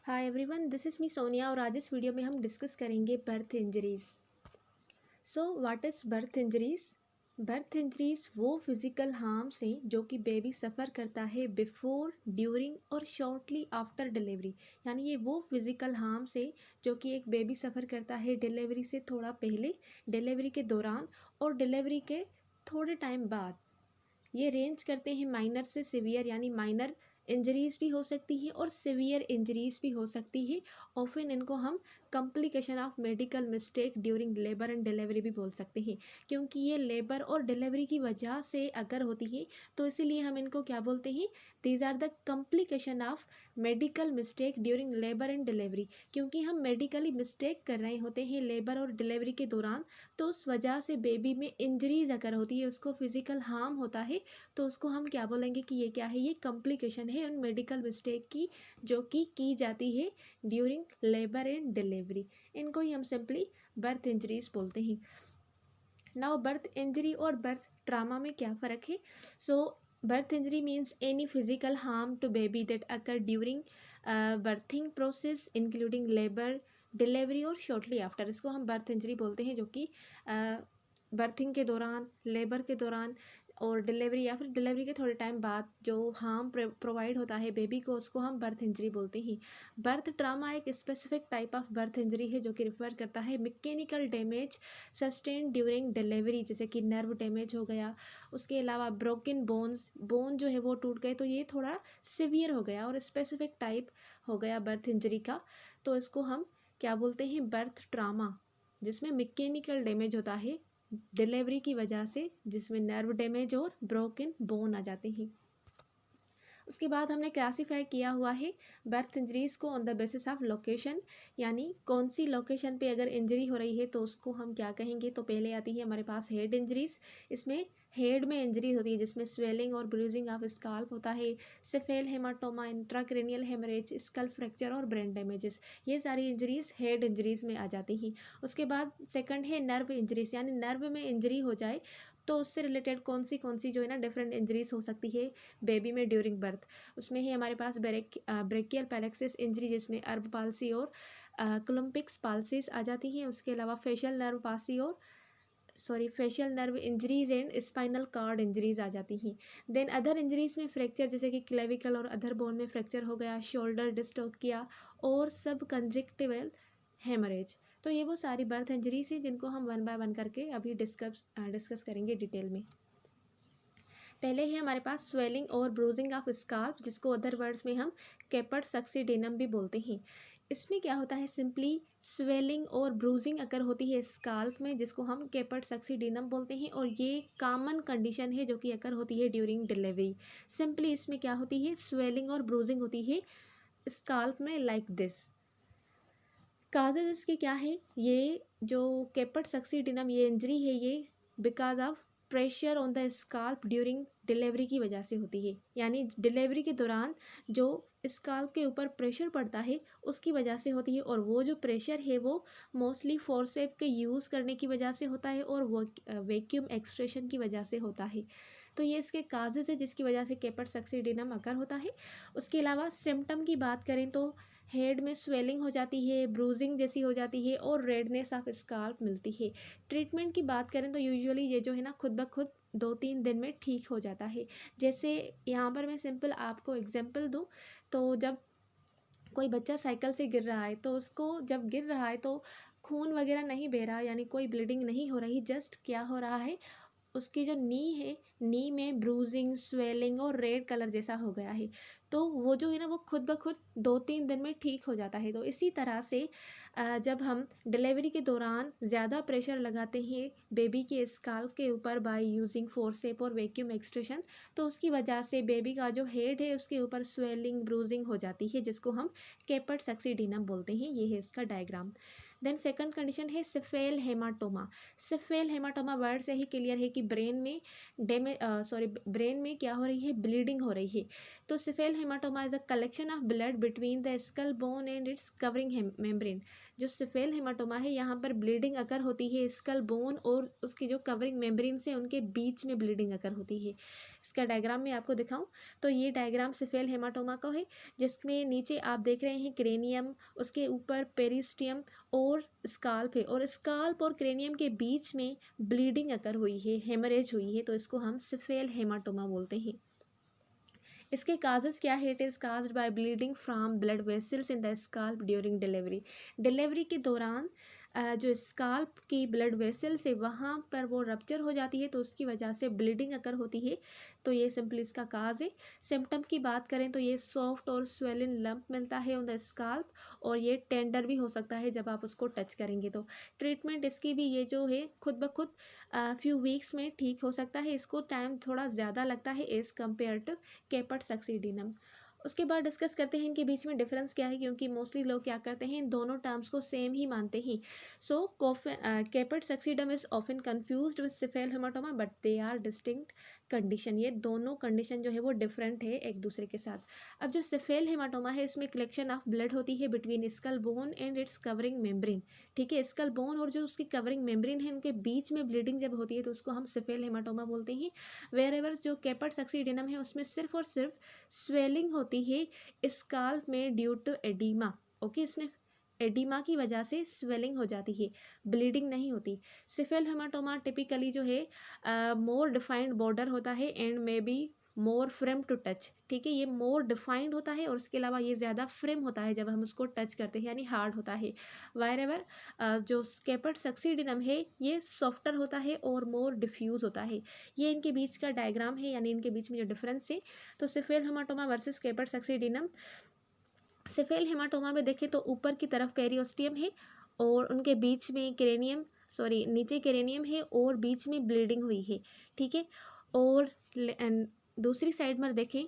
Hi everyone, this is me Sonia और आज इस वीडियो में हम डिस्कस करेंगे birth injuries. So what is birth injuries? Birth injuries वो फिज़िकल हार्म्स हैं जो कि बेबी सफ़र करता है बिफोर, ड्यूरिंग और शॉर्टली आफ्टर डिलीवरी। यानी ये वो फिज़िकल हार्म्स है जो कि एक बेबी सफ़र करता है डिलीवरी से थोड़ा पहले, डिलीवरी के दौरान और डिलीवरी के थोड़े टाइम बाद। ये रेंज करते हैं माइनर से सिवियर, यानी माइनर इंजरीज़ भी हो सकती है और सिवियर इंजरीज़ भी हो सकती है। ऑफन इनको हम complication of medical mistake during labour and delivery भी बोल सकते हैं, क्योंकि ये लेबर और डिलीवरी की वजह से अगर होती है तो इसीलिए हम इनको क्या बोलते हैं, these are the complication of medical mistake during labour and delivery. क्योंकि हम मेडिकली मिस्टेक कर रहे होते हैं लेबर और डिलीवरी के दौरान, तो उस वजह से बेबी में इंजरीज अगर होती है, उसको फिजिकल हार्म होता है, तो उसको हम क्या बोलेंगे कि ये क्या है, ये कॉम्प्लिकेशन है उन मेडिकल मिस्टेक जो कि की जाती है ड्यूरिंग लेबर एंड डिलीवरी। इनको ही हम सिंपली बर्थ इंजरीज बोलते हैं। नाउ बर्थ इंजरी और बर्थ ट्रामा में क्या फ़र्क है? So birth injury means any physical harm to baby that occur during birthing process including labour, delivery और शॉर्टली आफ्टर। इसको हम बर्थ इंजरी बोलते हैं, जो कि बर्थिंग के दौरान, लेबर के दौरान और डिलीवरी या फिर डिलीवरी के थोड़े टाइम बाद जो हार्म प्रोवाइड होता है बेबी को, उसको हम बर्थ इंजरी बोलते हैं। बर्थ ट्रामा एक specific type of birth injury है जो कि रिफर करता है mechanical damage sustain during delivery, जैसे कि नर्व डैमेज हो गया, उसके अलावा ब्रोकन बोन जो है वो टूट गए, तो ये थोड़ा सिवियर हो गया और स्पेसिफिक टाइप हो गया बर्थ इंजरी का। तो इसको हम क्या बोलते हैं, बर्थ ट्रामा, जिसमें मैकेनिकल डैमेज होता है डिलीवरी की वजह से, जिसमें नर्व डैमेज और ब्रोकन बोन आ जाते हैं। उसके बाद हमने क्लासीफाई किया हुआ है बर्थ इंजरीज़ को on the basis of location, यानी कौन सी लोकेशन पे अगर इंजरी हो रही है तो उसको हम क्या कहेंगे। तो पहले आती है हमारे पास हेड इंजरीज़। इसमें हेड में इंजरी होती है जिसमें स्वेलिंग और ब्रूजिंग ऑफ स्काल्प होता है, cephalhaematoma, intracranial haemorrhage, skull fracture और ब्रेन डैमेजेस। ये सारी इंजरीज़ हेड इंजरीज़ में आ जाती हैं। उसके बाद सेकंड है नर्व इंजरीज़, यानी नर्व में इंजरी हो जाए तो उससे रिलेटेड कौन सी जो है ना डिफरेंट इंजरीज हो सकती है बेबी में ड्यूरिंग बर्थ। उसमें ही हमारे पास ब्रेकियल पैलेक्सिस इंजरी, जिसमें अर्ब पाल्सी और क्लम्पिक्स पाल्सीज आ जाती हैं। उसके अलावा facial nerve injuries and spinal cord injuries आ जाती हैं। देन अदर इंजरीज में फ्रैक्चर, जैसे कि क्लेविकल और अदर बोन में फ्रैक्चर हो गया, शोल्डर डिस्टोकिया और सब कंजक्टिवल हेमरेज। तो ये वो सारी बर्थ इंजरीज हैं जिनको हम वन बाय वन करके अभी डिस्कस करेंगे डिटेल में। पहले है हमारे पास स्वेलिंग और ब्रूजिंग ऑफ स्काल्प, जिसको अदर वर्ड्स में हम केपर्ड सक्सीडेनम भी बोलते हैं। इसमें क्या होता है, सिंपली स्वेलिंग और ब्रूजिंग अगर होती है स्काल्प में, जिसको हम केपर्ड सक्सीडेनम बोलते हैं, और ये कॉमन कंडीशन है जो कि अगर होती है ड्यूरिंग डिलीवरी। सिंपली इसमें क्या होती है, स्वेलिंग और ब्रूजिंग होती है स्काल्प में लाइक दिस। काजेज इसके क्या है, ये जो केपर्ड सक्सीडेनम ये इंजरी है, ये because of pressure on the scalp during delivery की वजह से होती है। यानी डिलीवरी के दौरान जो स्काल्प के ऊपर प्रेशर पड़ता है उसकी वजह से होती है, और वो जो प्रेशर है वो मोस्टली फोर्सेप के यूज़ करने की वजह से होता है और वो वैक्यूम एक्सट्रेशन की वजह से होता है। तो ये इसके काजेज है जिसकी वजह से केपर्ड सक्सीडेनम अकर होता है। उसके अलावा सिम्टम की बात करें तो हेड में स्वेलिंग हो जाती है, ब्रूजिंग जैसी हो जाती है और रेडनेस ऑफ स्काल्प मिलती है। ट्रीटमेंट की बात करें तो यूजुअली ये जो है ना खुद ब खुद 2-3 दिन में ठीक हो जाता है। जैसे यहाँ पर मैं सिंपल आपको एग्जांपल दूँ, तो जब कोई बच्चा साइकिल से गिर रहा है तो उसको जब गिर रहा है तो खून वगैरह नहीं बह रहा, यानी कोई ब्लीडिंग नहीं हो रही, जस्ट क्या हो रहा है, उसकी जो नी है, नी में ब्रूजिंग, स्वेलिंग और रेड कलर जैसा हो गया है। तो वो जो है ना वो खुद ब खुद 2-3 दिन में ठीक हो जाता है। तो इसी तरह से जब हम डिलीवरी के दौरान ज़्यादा प्रेशर लगाते हैं बेबी के स्काल्प के ऊपर बाय यूजिंग फोर्सेप और वैक्यूम एक्सट्रेशन, तो उसकी वजह से बेबी का जो हेड है उसके ऊपर स्वेलिंग, ब्रूजिंग हो जाती है, जिसको हम केपर्ड सक्सीडेनम बोलते हैं। ये है इसका डायग्राम। देन सेकंड कंडीशन है सिफेल हेमाटोमा। सिफेल हेमाटोमा वर्ड से ही क्लियर है कि ब्रेन में क्या हो रही है, ब्लीडिंग हो रही है। तो cephalhaematoma is a collection of blood between the skull bone and its covering membrane. जो सिफेल हेमाटोमा है यहाँ पर ब्लीडिंग अकर होती है स्कल बोन और उसकी जो कवरिंग मेम्ब्रेन से उनके बीच में ब्लीडिंग अकर होती है। इसका डायग्राम मैं आपको दिखाऊं तो ये डायग्राम सिफेल हेमाटोमा का है, जिसमें नीचे आप देख रहे हैं क्रेनियम, उसके ऊपर पेरिस्टियम और स्काल्प है, और स्काल्प और क्रेनियम के बीच में ब्लीडिंग अकर हुई है, हेमरेज हुई है, तो इसको हम सिफेल हेमाटोमा बोलते हैं। इसके काजेस क्या है? It is caused by bleeding from blood vessels in the scalp during delivery. Delivery के दौरान जो स्काल्प की ब्लड वेसल्स है वहाँ पर वो रप्चर हो जाती है, तो उसकी वजह से ब्लीडिंग अकर होती है। तो ये सिंपली इसका काज है। सिम्टम की बात करें तो ये सॉफ्ट और स्वेलिन लंप मिलता है ऑन द स्काल्प, और ये टेंडर भी हो सकता है जब आप उसको टच करेंगे तो। ट्रीटमेंट इसकी भी ये जो है खुद ब खुद फ्यू वीक्स में ठीक हो सकता है, इसको टाइम थोड़ा ज़्यादा लगता है एज़ कम्पेयर टू केपर्ट सक्सीडिनम। उसके बाद डिस्कस करते हैं इनके बीच में डिफरेंस क्या है, क्योंकि मोस्टली लोग क्या करते हैं इन दोनों टर्म्स को सेम ही मानते हैं। So caput succedaneum is often confused with cephalhaematoma but they are distinct condition. ये दोनों कंडीशन जो है वो डिफरेंट है एक दूसरे के साथ। अब जो सिफेल हेमाटोमा है इसमें कलेक्शन ऑफ ब्लड होती है between school bone and its covering membrane. ठीक है, स्कल बोन और जो उसकी कवरिंग मेम्ब्रेन है उनके बीच में ब्लीडिंग जब होती है तो उसको हम सिफेल हेमाटोमा बोलते हैं। वेयर एवर जो केपर्ट सक्सीडिनम है उसमें सिर्फ और सिर्फ स्वेलिंग होती है स्काल्प में ड्यू टू एडिमा। ओके, इसमें एडिमा की वजह से स्वेलिंग हो जाती है, ब्लीडिंग नहीं होती। सिफेल हेमाटोमा टिपिकली जो है मोर डिफाइंड बॉर्डर होता है and may be more firm to touch. ठीक है, ये मोर डिफाइंड होता है और उसके अलावा ये ज़्यादा फ्रेम होता है जब हम उसको टच करते हैं, यानी हार्ड होता है। वायर एवर जो केपर्ट सक्सीडिनम है ये सॉफ्टर होता है और मोर डिफ्यूज़ होता है। ये इनके बीच का डायग्राम है, यानी इनके बीच में जो डिफरेंस है। तो सिफेल हेमाटोमा वर्सेस केपर्ट सक्सीडिनम। सिफेल हेमाटोमा में देखें तो ऊपर की तरफ पेरियोस्टियम है और उनके बीच में नीचे क्रेनियम है और बीच में ब्लीडिंग हुई है। ठीक है, और दूसरी साइड में देखें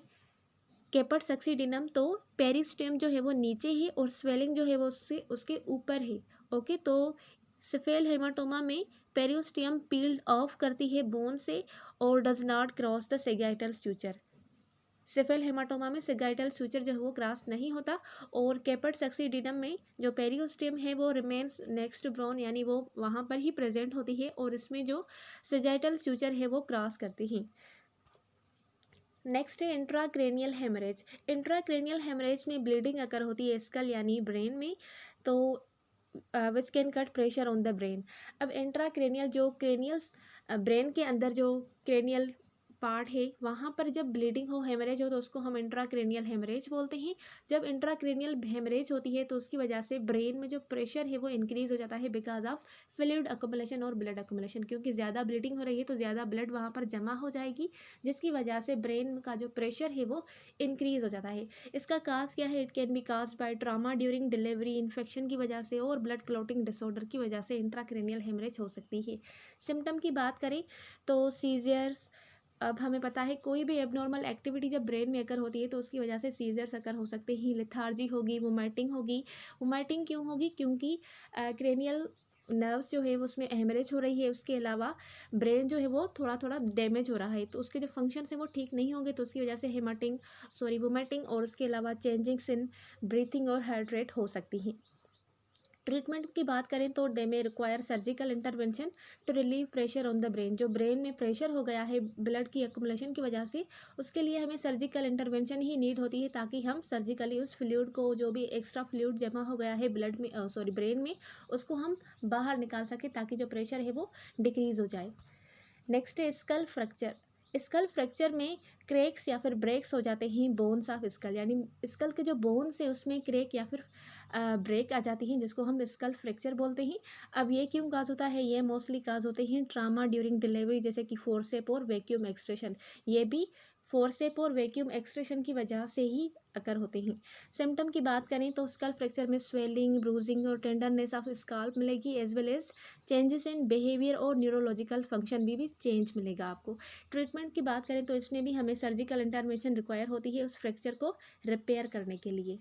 केपर्ट सक्सीडिनम तो पेरिस्टियम जो है वो नीचे है और स्वेलिंग जो है वो उसके ऊपर है। ओके, तो सिफेल हेमाटोमा में पेरियोस्टियम पील्ड ऑफ करती है बोन से और does not cross the sagittal suture. Cephalhaematoma में सेगाइटल स्यूचर जो है वो क्रॉस नहीं होता, और केपर्ट सक्सीडिनम में जो पेरियोस्टियम है वो रिमेन्स नेक्स्ट ब्रोन, यानी वो वहाँ पर ही प्रेजेंट होती है, और इसमें जो सेगाइटल स्यूचर है वो क्रॉस करती है। नेक्स्ट है इंट्राक्रेनियल हेमरेज। इंट्राक्रेनियल हेमरेज में ब्लीडिंग अकर होती है स्कल यानी ब्रेन में, तो which can cut pressure on the brain. अब इंट्राक्रेनियल जो क्रेनियल्स ब्रेन के अंदर जो क्रेनियल पार्ट है वहाँ पर जब ब्लीडिंग हो, हेमरेज हो, तो उसको हम इंट्राक्रेनियल हेमरेज बोलते हैं। जब इंट्राक्रेनियल हेमरेज होती है तो उसकी वजह से ब्रेन में जो प्रेशर है वो इंक्रीज हो जाता है बिकॉज ऑफ फ्लूइड अकोमुलेशन और ब्लड अकोमुलेशन, क्योंकि ज़्यादा ब्लीडिंग हो रही है तो ज़्यादा ब्लड वहाँ पर जमा हो जाएगी, जिसकी वजह से ब्रेन का जो प्रेशर है वो इंक्रीज हो जाता है। इसका काज क्या है? It can be cause by trauma during delivery, infection की वजह से और ब्लड क्लॉटिंग डिसऑर्डर की वजह से इंट्राक्रेनियल हेमरेज हो सकती है। सिम्टम की बात करें तो सीजर्स। अब हमें पता है कोई भी एबनॉर्मल एक्टिविटी जब ब्रेन में अकर होती है तो उसकी वजह से सीजर्स अकर हो सकते हैं, लेथार्जी होगी, वोमाइटिंग होगी। वोमाइटिंग क्यों होगी? क्योंकि क्रेनियल नर्व्स जो है वो उसमें हेमरेज हो रही है, उसके अलावा ब्रेन जो है वो थोड़ा थोड़ा डैमेज हो रहा है, तो उसके जो फंक्शंस हैं वो ठीक नहीं होंगे, तो उसकी वजह से वोमाइटिंग और उसके अलावा चेंजिंग्स इन ब्रीथिंग और हार्ट रेट हो सकती हैं। ट्रीटमेंट की बात करें तो they may require surgical intervention to relieve pressure on the brain. जो ब्रेन में प्रेशर हो गया है ब्लड की अकुमुलेशन की वजह से, उसके लिए हमें सर्जिकल इंटरवेंशन ही नीड होती है, ताकि हम सर्जिकली उस फ्लूइड को, जो भी एक्स्ट्रा फ्लूइड जमा हो गया है ब्रेन में, उसको हम बाहर निकाल सकें ताकि जो प्रेशर है वो डिक्रीज़ हो जाए। नेक्स्ट है स्कल फ्रैक्चर। स्कल फ्रैक्चर में क्रैक्स या फिर ब्रेक्स हो जाते हैं बोन्स ऑफ स्कल, यानी स्कल के जो बोन्स है उसमें क्रैक या फिर ब्रेक आ जाती हैं, जिसको हम स्कल फ्रैक्चर बोलते हैं। अब ये क्यों काज होता है? ये मोस्टली काज होते हैं ट्रामा ड्यूरिंग डिलीवरी, जैसे कि फोर्सेप और वैक्यूम एक्सट्रेशन। ये भी फोर्सेप और वैक्यूम एक्सट्रेशन की वजह से ही अकर होते हैं। सिम्टम की बात करें तो स्कल फ्रैक्चर में स्वेलिंग, ब्रूजिंग और टेंडरनेस ऑफ स्काल्प मिलेगी, as well as changes in behaviour और न्यूरोलॉजिकल फंक्शन भी चेंज मिलेगा आपको। ट्रीटमेंट की बात करें तो इसमें भी हमें सर्जिकल इंटरवेंशन रिक्वायर होती है उस फ्रैक्चर को रिपेयर करने के लिए।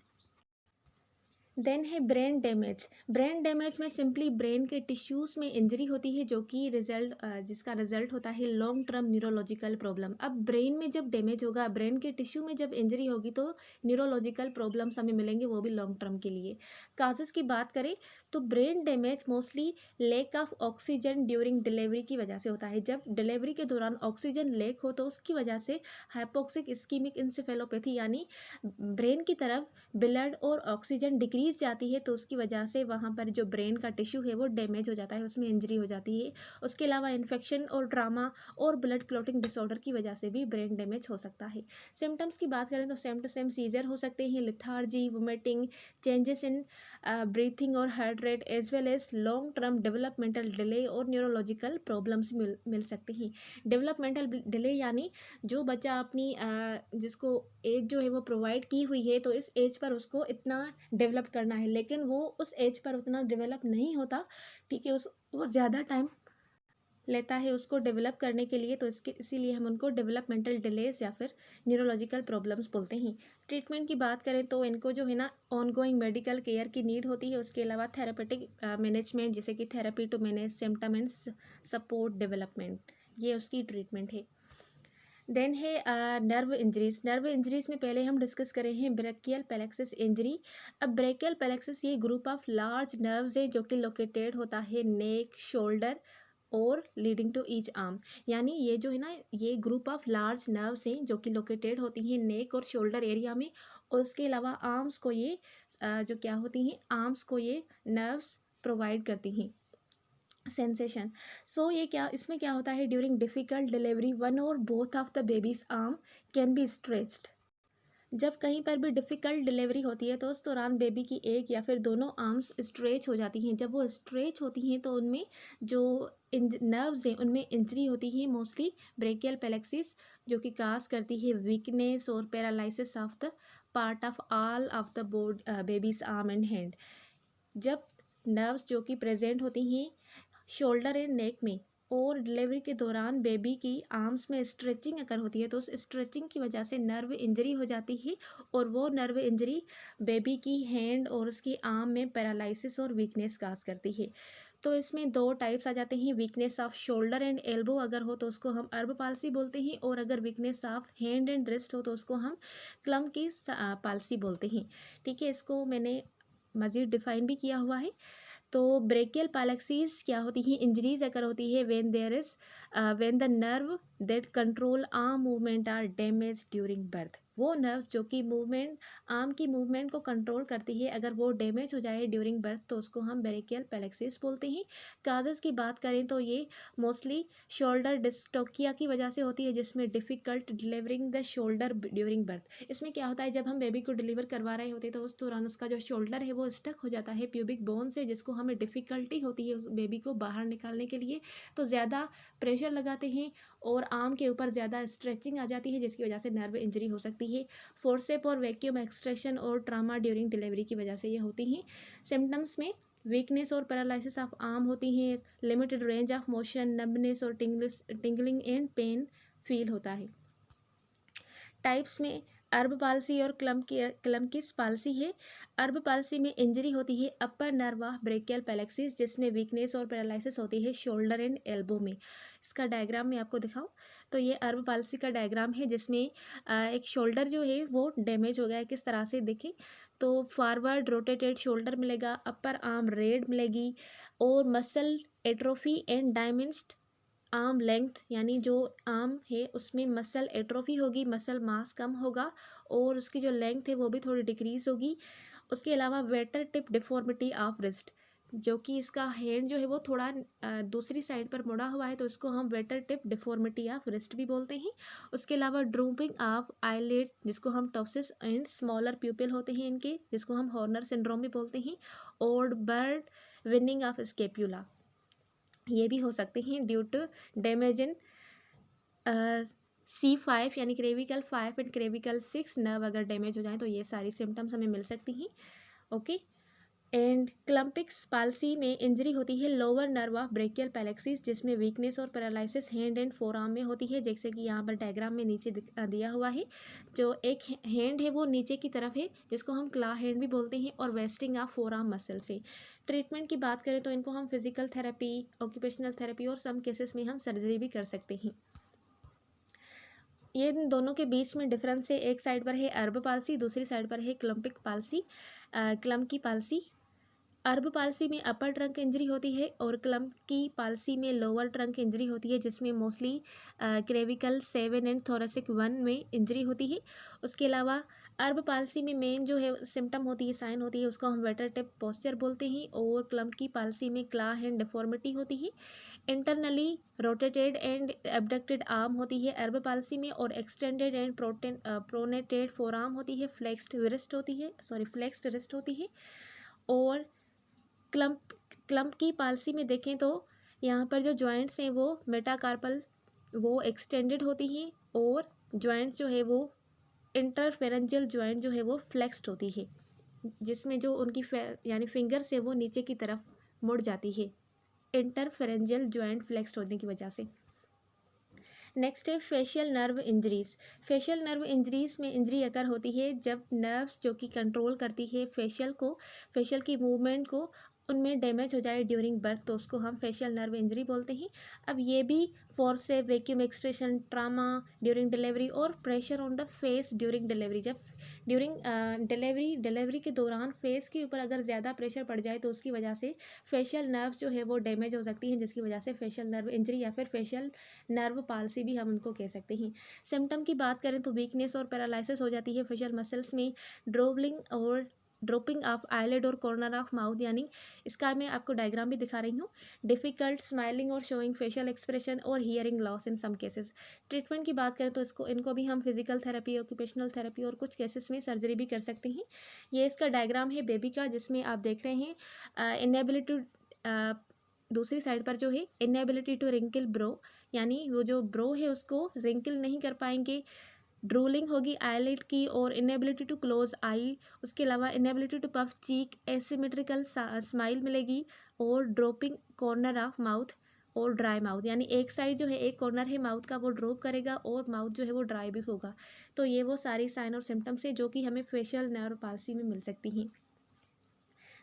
देन है ब्रेन डैमेज। ब्रेन डैमेज में सिंपली ब्रेन के टिश्यूज़ में इंजरी होती है जो कि जिसका रिजल्ट होता है लॉन्ग टर्म न्यूरोलॉजिकल प्रॉब्लम। अब ब्रेन में जब डैमेज होगा, ब्रेन के टिश्यू में जब इंजरी होगी तो न्यूरोलॉजिकल प्रॉब्लम्स हमें मिलेंगे, वो भी लॉन्ग टर्म के लिए। काजेज़ की बात करें तो brain damage mostly lack of oxygen during delivery की वजह से होता है। जब डिलीवरी के दौरान ऑक्सीजन लैक हो तो उसकी वजह से हाइपोक्सिक इस्कीमिक इंसेफेलोपैथी यानी ब्रेन की तरफ ब्लड और ऑक्सीजन डिक्रीज जाती है, तो उसकी वजह से वहाँ पर जो ब्रेन का टिश्यू है वो डैमेज हो जाता है, उसमें इंजरी हो जाती है। उसके अलावा इन्फेक्शन और ट्रामा और ब्लड क्लॉटिंग डिसऑर्डर की वजह से भी ब्रेन डैमेज हो सकता है। सिम्टम्स की बात करें तो सेम टू सेम सीजर हो सकते हैं, lethargy, vomiting, changes in breathing और heart rate, as well as long term developmental delay और न्यूरोलॉजिकल प्रॉब्लम्स मिल सकते हैं। डेवलपमेंटल डिले यानी जो बच्चा अपनी जिसको एज जो है वो प्रोवाइड की हुई है, तो इस एज पर उसको इतना डेवलप करना है, लेकिन वो उस एज पर उतना डेवलप नहीं होता, ठीक है, उस वो ज़्यादा टाइम लेता है उसको डेवलप करने के लिए, तो इसीलिए हम उनको डेवलपमेंटल डिलेज या फिर न्यूरोलॉजिकल प्रॉब्लम्स बोलते हैं। ट्रीटमेंट की बात करें तो इनको जो है ना ऑनगोइंग मेडिकल केयर की नीड होती है, उसके अलावा थेरेपेटिक मैनेजमेंट जैसे कि therapy to manage symptom and support development, ये उसकी ट्रीटमेंट है। देन है नर्व इंजरीज। नर्व इंजरीज में पहले हम डिस्कस करें हैं ब्रेकियल प्लेक्सस इंजरी। अब ब्रेकियल प्लेक्सस ये ग्रुप ऑफ लार्ज नर्व्स है जो कि लोकेटेड होता है नेक, शोल्डर और लीडिंग टू ईच आर्म। यानी ये जो है ना ये ग्रुप ऑफ लार्ज नर्व्स हैं जो कि लोकेटेड होती हैं नेक और शोल्डर एरिया में, और उसके अलावा आर्म्स को ये जो क्या होती हैं, आर्म्स को ये नर्व्स प्रोवाइड करती हैं सेंसेशन। सो ये क्या इसमें क्या होता है, ड्यूरिंग डिफ़िकल्ट डिलीवरी वन और both of the babies arm can be stretched. जब कहीं पर भी डिफ़िकल्ट डिलीवरी होती है तो उस दौरान बेबी की एक या फिर दोनों आर्म्स स्ट्रेच हो जाती हैं। जब वो स्ट्रेच होती हैं तो उनमें जो नर्व्स हैं उनमें इंजरी होती है, मोस्टली ब्रेकियल प्लेक्सिस, जो कि काज करती है वीकनेस और paralysis of the part of all of the babies arm and hand. जब नर्व्स जो कि प्रेजेंट होती हैं शोल्डर एंड नेक में और डिलीवरी के दौरान बेबी की आर्म्स में स्ट्रेचिंग अगर होती है तो उस स्ट्रेचिंग की वजह से नर्व इंजरी हो जाती है, और वो नर्व इंजरी बेबी की हैंड और उसकी आर्म में पैरालिसिस और वीकनेस काज करती है। तो इसमें दो टाइप्स आ जाते हैं, weakness off shoulder and elbow अगर हो तो उसको हम अर्ब पालसी बोलते हैं, और अगर weakness of hand and wrist हो तो उसको हम क्लम की पालसी बोलते हैं। ठीक है, इसको मैंने मज़ीद डिफाइन भी किया हुआ है। तो ब्रेकियल पैलेक्सीज क्या होती है, इंजरीज अगर होती है when the nerve that control arm movement are damage during birth. वो नर्व्स जो कि आर्म की मूवमेंट को कंट्रोल करती है, अगर वो डैमेज हो जाए ड्यूरिंग बर्थ तो उसको हम ब्रेकियल पैलेक्सीज बोलते हैं। काजेज़ की बात करें तो ये मोस्टली शोल्डर डिस्टोकिया की वजह से होती है, जिसमें difficult delivering the shoulder during birth. इसमें क्या होता है, जब हम बेबी को डिलीवर करवा रहे होते हैं तो उस दौरान उसका जो शोल्डर है वो स्टक हो जाता है प्यूबिक बोन से, जिसको हमें डिफ़िकल्टी होती है उस बेबी को बाहर निकालने के लिए, तो ज़्यादा प्रेशर लगाते हैं और आर्म के ऊपर ज़्यादा स्ट्रेचिंग आ जाती है, जिसकी वजह से नर्व इंजरी हो सकती है। फोर्सेप और वैक्यूम एक्सट्रैक्शन और ट्रामा ड्यूरिंग डिलीवरी की वजह से ये होती हैं। सिम्टम्स में वीकनेस और पैरालिसिस ऑफ आर्म होती हैं, limited range of motion, numbness और टिंगलिंग एंड पेन फील होता है। टाइप्स में अर्ब पालसी और क्लमकिस पालसी है। अर्ब पालसी में इंजरी होती है अपर नर्व ऑफ ब्रेकियल पैलेक्सिस, जिसमें वीकनेस और पैरालिसिस होती है शोल्डर एंड एल्बो में। इसका डायग्राम मैं आपको दिखाऊं तो ये अर्ब पालसी का डायग्राम है, जिसमें एक शोल्डर जो है वो डैमेज हो गया है, किस तरह से देखें तो फॉरवर्ड रोटेटेड शोल्डर मिलेगा, अपर आर्म रेड मिलेगी, और muscle atrophy and diminished arm length, यानी जो आर्म है उसमें मसल एट्रोफी होगी, मसल मास कम होगा, और उसकी जो लेंथ है वो भी थोड़ी डिक्रीज होगी। उसके अलावा waiter tip deformity of wrist, जो कि इसका हैंड जो है वो थोड़ा दूसरी साइड पर मुड़ा हुआ है, तो इसको हम waiter tip deformity of wrist भी बोलते हैं। उसके अलावा ड्रूपिंग ऑफ आईलिड, जिसको हम टॉप्सिस एंड स्मॉलर प्यूपिल होते हैं इनके, जिसको हम हॉर्नर सिंड्रोम भी बोलते हैं, और बर्ड विनिंग ऑफ स्केप्यूला, ये भी हो सकते हैं due to damage in C5 यानी क्रेविकल 5 एंड क्रेविकल 6 नर्व अगर डैमेज हो जाए तो ये सारी सिम्टम्स हमें मिल सकती हैं। ओके, एंड क्लम्पिक्स पाल्सी में इंजरी होती है लोअर नर्व ऑफ ब्रेकियल पैलेक्सिस, जिसमें वीकनेस और पैरालिसिस हैंड एंड फोरआर्म में होती है, जैसे कि यहाँ पर डायग्राम में नीचे दिया हुआ है। जो एक हैंड है वो नीचे की तरफ है, जिसको हम क्ला हैंड भी बोलते हैं, और वेस्टिंग ऑफ फोरआर्म मसल से। ट्रीटमेंट की बात करें तो इनको हम फिजिकल थेरेपी, ऑक्यूपेशनल थेरेपी और सम केसेस में हम सर्जरी भी कर सकते हैं। ये इन दोनों के बीच में डिफरेंस है, एक साइड पर है अर्ब पाल्सी, दूसरी साइड पर है क्लम्पिक पाल्सी, क्लम्प की पाल्सी। अर्ब पाल्सी में अपर ट्रंक इंजरी होती है और क्लम्प की पाल्सी में लोअर ट्रंक इंजरी होती है, जिसमें मोस्टली क्रेविकल 7 एंड थोरेसिक 1 में इंजरी होती है। उसके अलावा अर्ब पाल्सी में मेन जो है सिम्टम होती है, साइन होती है, उसको हम वेटर टेप पोस्चर बोलते हैं, और क्लम्प की पाल्सी में क्ला हैंड डिफॉर्मिटी होती है। Internally rotated and abducted arm होती है अर्ब पाल्सी में, और एक्सटेंडेड एंड प्रोनेटेड फोरआर्म होती है, फ्लेक्स्ड रिस्ट होती है। और क्लम्प की पाल्सी में देखें तो यहाँ पर जो जॉइंट्स हैं वो मेटाकार्पल वो एक्सटेंडेड होती हैं, और जॉइंट्स जो है वो इंटरफेरेंजियल जॉइंट जो है वो फ्लेक्स्ड होती है, जिसमें जो उनकी यानी फिंगर्स है वो नीचे की तरफ मुड़ जाती है, इंटरफेरेंजियल जॉइंट फ्लेक्स्ड होने की वजह से। नेक्स्ट है facial nerve injuries. Facial nerve injuries में इंजरी अकर होती है जब नर्व्स जो कि कंट्रोल करती है फेशियल की मूवमेंट को, उनमें डैमेज हो जाए ड्यूरिंग बर्थ, तो उसको हम फेशियल नर्व इंजरी बोलते हैं। अब ये भी फोर्स से vacuum extraction, trauma during delivery और pressure on the face during delivery, जब ड्यूरिंग डिलीवरी के दौरान फेस के ऊपर अगर ज़्यादा प्रेशर पड़ जाए तो उसकी वजह से फेशियल नर्व जो है वो डैमेज हो सकती हैं, जिसकी वजह से फेशियल नर्व इंजरी या फिर फेशियल नर्व पाल्सी भी हम उनको कह सकते हैं। सिम्टम की बात करें तो वीकनेस और पैरालिसिस हो जाती है फेशियल मसल्स में, ड्रोपिंग ऑफ आईलिड और कॉर्नर ऑफ माउथ, यानी इसका मैं आपको डायग्राम भी दिखा रही हूँ, डिफिकल्ट स्माइलिंग और शोइंग फेशियल एक्सप्रेशन, और hearing loss in some cases. Treatment की बात करें तो इनको भी हम फिजिकल थेरेपी, ऑक्यूपेशनल थेरेपी और कुछ केसेस में सर्जरी भी कर सकते हैं। ये इसका डायग्राम है बेबी का, जिसमें आप देख रहे हैं इनएबिलिटी दूसरी साइड पर जो है इनएबिलिटी टू रिंकल ब्रो, यानी वो जो ब्रो है उसको रिंकल नहीं कर पाएंगे, ड्रूलिंग होगी आईलिड की, और इनएबिलिटी टू क्लोज आई, उसके अलावा inability to puff cheek, asymmetrical smile मिलेगी, और ड्रॉपिंग कॉर्नर ऑफ माउथ और ड्राई माउथ, यानी एक साइड जो है एक कॉर्नर है माउथ का वो ड्रॉप करेगा और माउथ जो है वो ड्राई भी होगा। तो ये वो सारी साइन और सिम्टम्स है जो कि हमें फेशियल नर्व पाल्सी में मिल सकती हैं।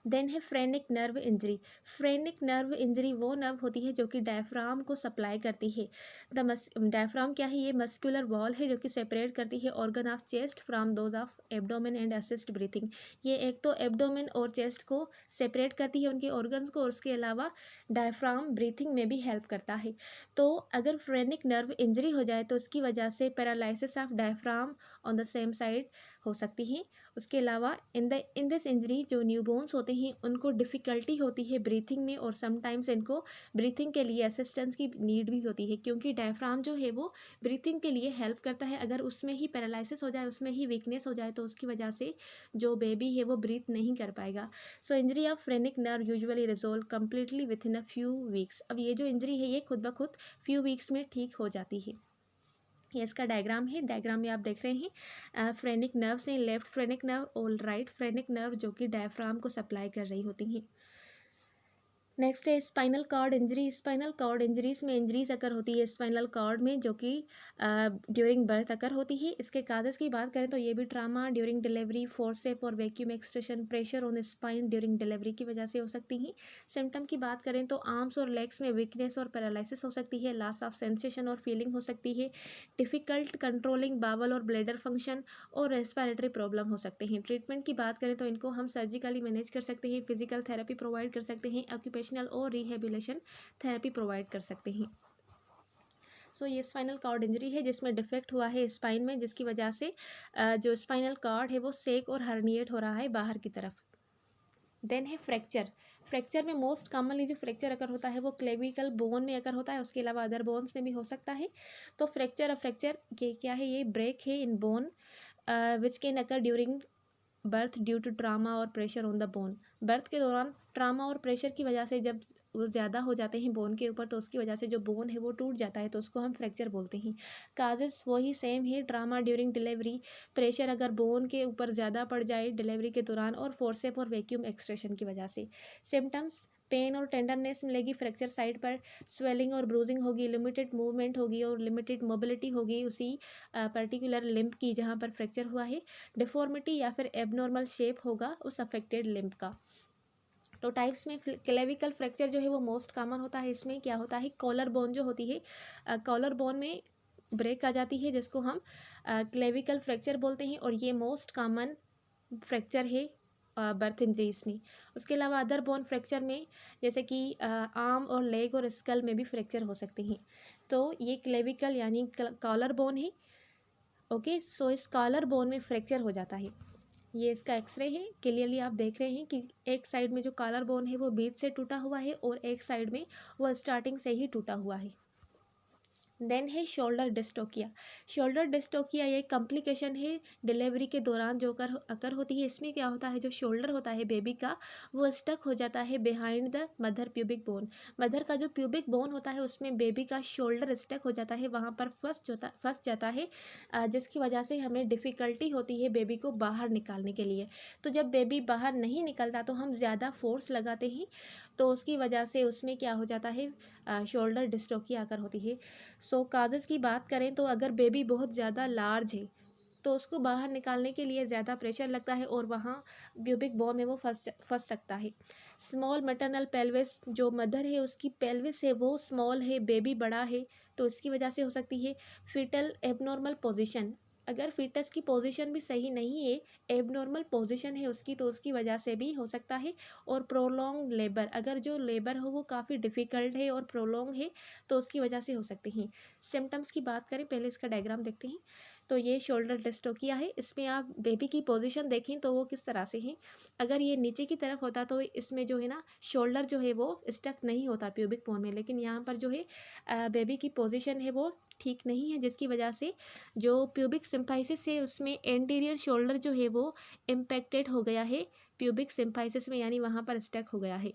देन है phrenic nerve injury. Phrenic nerve injury वो नर्व होती है जो कि डायफ्राम को सप्लाई करती है। डायफ्राम क्या है? ये मस्कुलर वॉल है जो कि सेपरेट करती है organ of chest from those of abdomen and assist breathing. ये एक तो एब्डोमेन और चेस्ट को सेपरेट करती है उनके ऑर्गन्स को, और उसके अलावा डायफ्राम ब्रीथिंग में भी हेल्प करता है। तो अगर फ्रेनिक नर्व इंजरी हो जाए तो उसकी वजह से paralysis of diaphragm on the same side हो सकती है। उसके अलावा इन दिस इंजरी जो न्यूबॉर्न्स होते हैं उनको डिफ़िकल्टी होती है ब्रीथिंग में, और समटाइम्स इनको ब्रीथिंग के लिए असिस्टेंस की नीड भी होती है, क्योंकि डायफ्राम जो है वो ब्रीथिंग के लिए हेल्प करता है। अगर उसमें ही पैरालिसिस हो जाए, उसमें ही वीकनेस हो जाए, तो उसकी वजह से जो बेबी है वो ब्रीथ नहीं कर पाएगा। So injury of phrenic nerve usually resolve completely within a few weeks. अब ये जो इंजरी है ये खुद ब खुद फ्यू वीक्स में ठीक हो जाती है। ये इसका डायग्राम है, डायग्राम में आप देख रहे हैं फ्रेनिक नर्व से लेफ्ट फ्रेनिक नर्व और राइट फ्रेनिक नर्व जो कि डायफ्राम को सप्लाई कर रही होती हैं। नेक्स्ट है spinal cord injury. Spinal cord injuries में इंजरीज अकर होती है स्पाइनल कॉर्ड में, जो कि ड्यूरिंग बर्थ अकर होती है। इसके काजेस की बात करें तो ये भी ट्रामा ड्यूरिंग डिलीवरी, फोर्सेप और vacuum extraction, pressure on spine during delivery की वजह से हो सकती हैं। सिम्टम की बात करें तो आर्म्स और लेग्स में वीकनेस और पैरालिसिस हो सकती है, लॉस ऑफ सेंसेशन और फीलिंग हो सकती है, डिफ़िकल्ट कंट्रोलिंग बावल और ब्लैडर फंक्शन, और रेस्पिरेटरी प्रॉब्लम हो सकते हैं। ट्रीटमेंट की बात करें तो इनको हम सर्जिकली मैनेज कर सकते हैं, फिजिकल थेरेपी प्रोवाइड कर सकते हैं, ऑक्यूपेशनल और रिहेबिलिटेशन थेरेपी प्रोवाइड कर सकते हैं। सो ये स्पाइनल कॉर्ड इंजरी है जिसमें डिफेक्ट हुआ है स्पाइन में, जिसकी वजह से जो स्पाइनल कॉर्ड है वो सेक और हर्निएट हो रहा है बाहर की तरफ। देन है फ्रैक्चर। फ्रैक्चर में मोस्ट कॉमनली जो फ्रैक्चर अगर होता है वो क्लेविकल बोन में अगर होता है, उसके अलावा अदर बोन्स में भी हो सकता है। तो फ्रैक्चर ये क्या है? ये ब्रेक है in bone which can occur during birth due to trauma और pressure on the bone. Birth के दौरान ट्रामा और प्रेशर की वजह से जब वो ज़्यादा हो जाते हैं बोन के ऊपर, तो उसकी वजह से जो बोन है वो टूट जाता है, तो उसको हम फ्रैक्चर बोलते हैं। काजेस वही सेम है, ट्रामा ड्यूरिंग डिलीवरी, प्रेशर अगर बोन के ऊपर ज़्यादा पड़ जाए डिलीवरी के दौरान, और फोर्सेप और वैक्यूम एक्सट्रेशन की वजह से। सिम्टम्स पेन और टेंडरनेस मिलेगी फ्रैक्चर साइट पर, स्वेलिंग और ब्रूजिंग होगी, लिमिटेड मूवमेंट होगी और लिमिटेड मोबिलिटी होगी उसी पर्टिकुलर लिम्ब की जहाँ पर फ्रैक्चर हुआ है, डिफॉर्मिटी या फिर एबनॉर्मल शेप होगा उस अफेक्टेड लिम्ब का। तो टाइप्स में क्लेविकल फ्रैक्चर जो है वो मोस्ट कॉमन होता है। इसमें क्या होता है, कॉलर बोन जो होती है, कॉलर बोन में ब्रेक आ जाती है जिसको हम क्लेविकल फ्रैक्चर बोलते हैं, और ये मोस्ट कॉमन फ्रैक्चर है बर्थ इंजरीज में। उसके अलावा अदर बोन फ्रैक्चर में जैसे कि आर्म और लेग और स्कल में भी फ्रैक्चर हो सकते हैं। तो ये क्लेविकल यानी कॉलर बोन है। ओके, सो इस कॉलर बोन में फ्रैक्चर हो जाता है। ये इसका एक्सरे है, क्लियरली आप देख रहे हैं कि एक साइड में जो कॉलर बोन है वो बीच से टूटा हुआ है और एक साइड में वो स्टार्टिंग से ही टूटा हुआ है। देन है शोल्डर डिस्टोकिया। शोल्डर डिस्टोकिया ये कॉम्प्लिकेशन है डिलीवरी के दौरान जो अकर होती है। इसमें क्या होता है, जो शोल्डर होता है बेबी का वो स्टक हो जाता है behind the mother pubic bone. Mother का जो प्यूबिक बोन होता है उसमें बेबी का शोल्डर स्टक हो जाता है, वहाँ पर फंस जाता है, जिसकी वजह से हमें डिफ़िकल्टी होती है बेबी को बाहर निकालने के लिए। तो जब बेबी बाहर नहीं निकलता तो हम ज़्यादा फोर्स लगाते हैं, तो उसकी वजह से उसमें क्या हो जाता है, शोल्डर डिस्टोकिया आकर होती है। सो काजेज़ की बात करें तो अगर बेबी बहुत ज़्यादा लार्ज है तो उसको बाहर निकालने के लिए ज़्यादा प्रेशर लगता है और वहाँ प्यूबिक बोन में वो फंस सकता है। स्मॉल मैटरनल पेल्विस, जो मदर है उसकी पेल्विस है वो स्मॉल है, बेबी बड़ा है, तो इसकी वजह से हो सकती है। फीटल एबनॉर्मल पोजीशन, अगर फीटस की पोजीशन भी सही नहीं है, एबनॉर्मल पोजीशन है उसकी, तो उसकी वजह से भी हो सकता है। और प्रोलॉन्ग लेबर, अगर जो लेबर हो वो काफ़ी डिफ़िकल्ट है और प्रोलॉन्ग है, तो उसकी वजह से हो सकती हैं। सिम्टम्स की बात करें, पहले इसका डायग्राम देखते हैं। तो ये शोल्डर डिस्टोकिया है, इसमें आप बेबी की पोजीशन देखें तो वो किस तरह से है। अगर ये नीचे की तरफ होता तो इसमें जो है ना शोल्डर जो है वो स्टक नहीं होता प्यूबिक बोन में, लेकिन यहाँ पर जो है बेबी की पोजीशन है वो ठीक नहीं है, जिसकी वजह से जो प्यूबिक सिम्फाइसिस है उसमें एंटीरियर शोल्डर जो है वो इम्पेक्टेड हो गया है प्यूबिक सिम्फाइसिस में, यानी वहाँ पर स्टक हो गया है।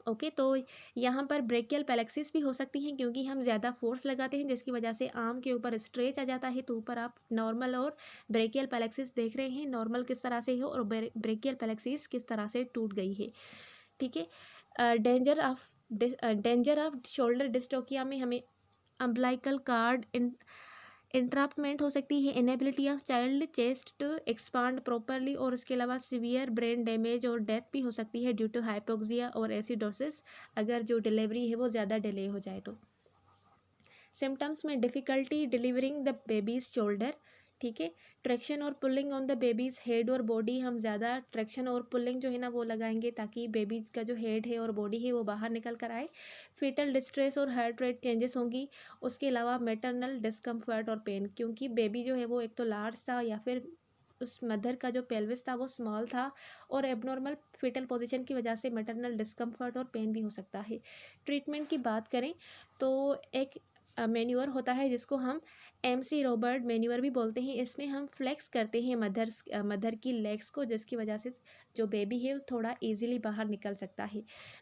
ओके, तो यहाँ पर ब्रेकियल पैलेक्सिस भी हो सकती हैं क्योंकि हम ज़्यादा फोर्स लगाते हैं, जिसकी वजह से आर्म के ऊपर स्ट्रेच आ जाता है। तो ऊपर आप नॉर्मल और ब्रेकियल पैलेक्सिस देख रहे हैं, नॉर्मल किस तरह से हो और ब्रेकियल पैलेक्सिस किस तरह से टूट गई है। ठीक है, डेंजर ऑफ शोल्डर डिस्टोकिया में हमें अम्बलाइकल कार्ड इंट्रप्टमेंट हो सकती है, inability of child chest to expand properly, और उसके अलावा सीवियर ब्रेन डैमेज और डेथ भी हो सकती है ड्यू टू हाइपोक्सिया और एसिडोसिस, अगर जो डिलीवरी है वो ज़्यादा डिले हो जाए तो। सिम्टम्स में difficulty delivering the babies shoulder, ठीक है, ट्रैक्शन और pulling on the babies head और बॉडी, हम ज़्यादा ट्रैक्शन और पुलिंग जो है ना वो लगाएंगे ताकि बेबीज का जो हेड है और बॉडी है वो बाहर निकल कर आए। फीटल डिस्ट्रेस और हार्ट रेट चेंजेस होंगी। उसके अलावा मैटरनल डिस्कम्फर्ट और पेन, क्योंकि बेबी जो है वो एक तो लार्ज था या फिर उस मदर का जो पेल्विस था वो स्मॉल था, और एबनॉर्मल फीटल पोजीशन की वजह से मैटरनल डिस्कम्फर्ट और पेन भी हो सकता है। ट्रीटमेंट की बात करें तो एक मैन्योर होता है जिसको हम MC रॉबर्ट मैन्योर भी बोलते हैं। इसमें हम फ्लेक्स करते हैं मदर की लेग्स को, जिसकी वजह से जो बेबी है वो थोड़ा इजीली बाहर निकल सकता है।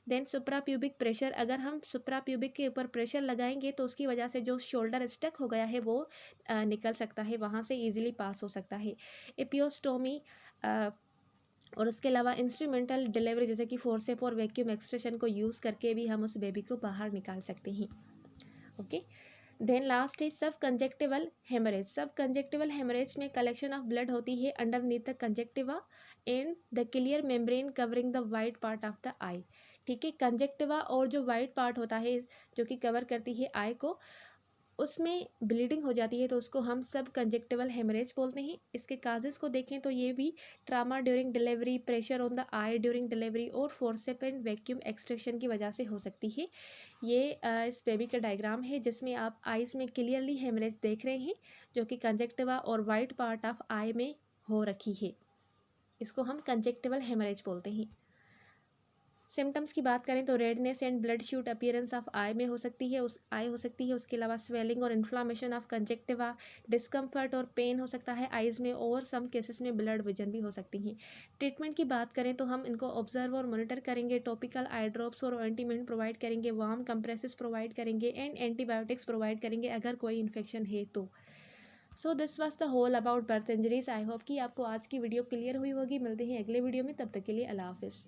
देन सुप्रा प्यूबिक प्रेशर, अगर हम सुप्रा प्यूबिक के ऊपर प्रेशर लगाएंगे तो उसकी वजह से जो शोल्डर स्टक हो गया है वो निकल सकता है, वहाँ से ईजिली पास हो सकता है। एपियोस्टोमी और उसके अलावा इंस्ट्रूमेंटल डिलीवरी जैसे कि फोर्सेप और वैक्यूम एक्सट्रेशन को यूज़ करके भी हम उस बेबी को बाहर निकाल सकते हैं। ओके, देन लास्ट है सब कंजेक्टिवल हेमरेज। सब कंजेक्टिवल हेमरेज में कलेक्शन ऑफ ब्लड होती है underneath the conjunctiva and the clear membrane covering the white part of the eye. ठीक है, कंजेक्टिवा और जो वाइट पार्ट होता है जो कि कवर करती है आई को, उसमें ब्लीडिंग हो जाती है तो उसको हम सब कंजेक्टिवल हेमरेज बोलते हैं। इसके काजेस को देखें तो ये भी trauma during delivery, pressure on the I during delivery और फोर्सेप एंड वैक्यूम एक्सट्रैक्शन की वजह से हो सकती है। ये इस बेबी का डायग्राम है जिसमें आप आइज़ में क्लियरली हेमरेज देख रहे हैं जो कि कंजेक्टिवा और वाइट पार्ट ऑफ आई में हो रखी है। इसको हम कंजेक्टिवल हेमरेज बोलते हैं। सिम्टम्स की बात करें तो redness and bloodshot appearance of eye में हो सकती है, हो सकती है। उसके अलावा स्वेलिंग और इन्फ्लामेशन ऑफ कंजक्टिवा, डिस्कम्फर्ट और पेन हो सकता है आइज़ में, और सम केसेस में ब्लड विजन भी हो सकती हैं। ट्रीटमेंट की बात करें तो हम इनको ऑब्जर्व और मॉनिटर करेंगे, टॉपिकल आई ड्रॉप्स और ऑइंटमेंट प्रोवाइड करेंगे, वार्म कंप्रेसेस प्रोवाइड करेंगे एंड एंटीबायोटिक्स प्रोवाइड करेंगे अगर कोई इन्फेक्शन है तो। So this was the whole about birth injuries. I hope कि आपको आज की वीडियो क्लियर हुई होगी। मिलते हैं अगले वीडियो में, तब तक के लिए अल्लाह हाफिज़।